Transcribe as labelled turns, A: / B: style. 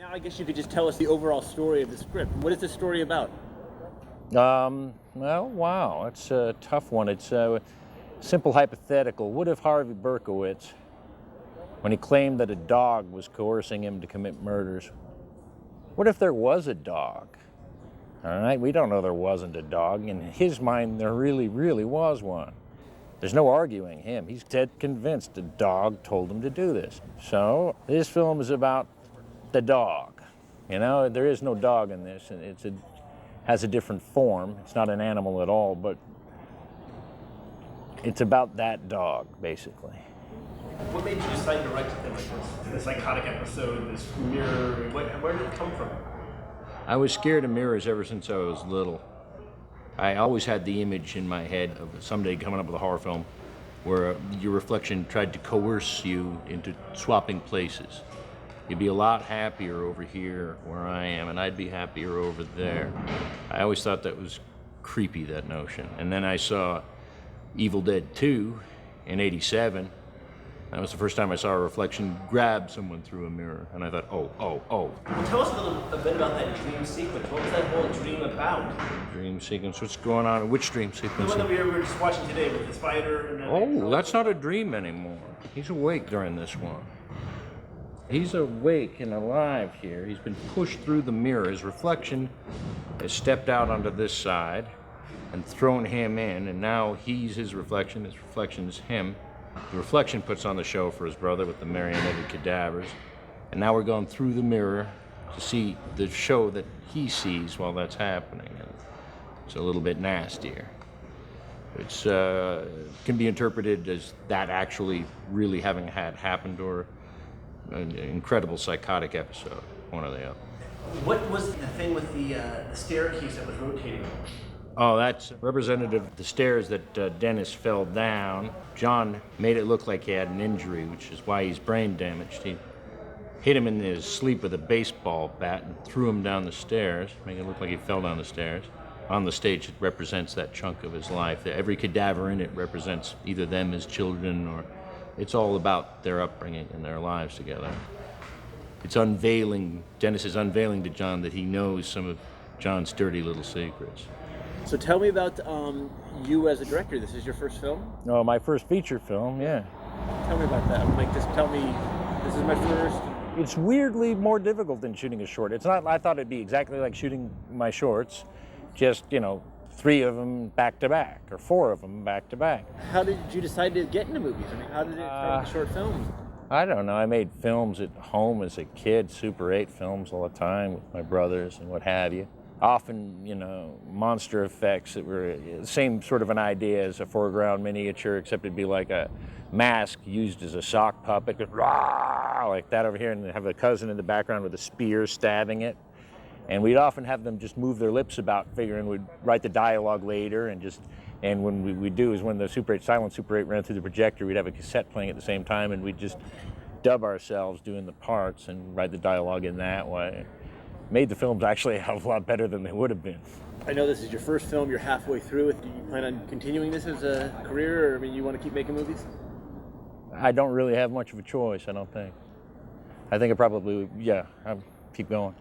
A: now I guess you could just tell us the overall story of the script. What is the story about?
B: Well, wow, that's a tough one. It's a simple hypothetical. What if Harvey Berkowitz, when he claimed that a dog was coercing him to commit murders, what if there was a dog? All right, we don't know there wasn't a dog. In his mind, there really, really was one. There's no arguing him. He's dead convinced a dog told him to do this. So this film is about the dog. You know, there is no dog in this, and it has a different form. It's not an animal at all, but it's about that dog, basically.
C: What made you decide to write something like this? The psychotic episode, this mirror, where did it come from?
B: I was scared of mirrors ever since I was little. I always had the image in my head of someday coming up with a horror film where your reflection tried to coerce you into swapping places. You'd be a lot happier over here where I am, and I'd be happier over there. I always thought that was creepy, that notion. And then I saw Evil Dead 2 in '87. That was the first time I saw a reflection grab someone through a mirror, and I thought, oh.
C: Well, tell us a bit about that dream sequence. What was that whole dream about?
B: Dream sequence, what's going on? Which dream
C: The
B: sequence?
C: one that we were just watching today with the spider and
B: Oh, that's not a dream anymore. He's awake during this one. He's awake and alive here. He's been pushed through the mirror. His reflection has stepped out onto this side and thrown him in, and now he's his reflection is him. The reflection puts on the show for his brother with the marionetted cadavers, and now we're going through the mirror to see the show that he sees while that's happening. And it's a little bit nastier. It's can be interpreted as that actually really having had happened, or an incredible psychotic episode, one or the other.
C: What was the thing with the staircase that was rotating?
B: Oh, that's representative of the stairs that Dennis fell down. John made it look like he had an injury, which is why he's brain damaged. He hit him in his sleep with a baseball bat and threw him down the stairs, making it look like he fell down the stairs. On the stage, it represents that chunk of his life. Every cadaver in it represents either them as children, or it's all about their upbringing and their lives together. It's unveiling, Dennis is unveiling to John that he knows some of John's dirty little secrets.
A: So tell me about you as a director. This is your first film?
B: Oh, my first feature film, yeah.
A: Tell me about that. Like, just tell me, this is my first.
B: It's weirdly more difficult than shooting a short. It's not, I thought it'd be exactly like shooting my shorts, just, 3 of them back to back, or 4 of them back to back.
A: How did you decide to get into movies? I mean, how did it start with short films?
B: I don't know. I made films at home as a kid, Super 8 films all the time with my brothers and what have you. Often, monster effects that were the same sort of an idea as a foreground miniature, except it'd be like a mask used as a sock puppet, goes rah, like that over here, and have a cousin in the background with a spear stabbing it. And we'd often have them just move their lips about, figuring we'd write the dialogue later, and when we'd do is when the silent Super 8 ran through the projector, we'd have a cassette playing at the same time, and we'd just dub ourselves doing the parts and write the dialogue in that way. Made the films actually a hell of a lot better than they would have been.
A: I know this is your first film. You're halfway through it. Do you plan on continuing this as a career, or you want to keep making movies?
B: I don't really have much of a choice, I don't think. I think I probably, I'll keep going.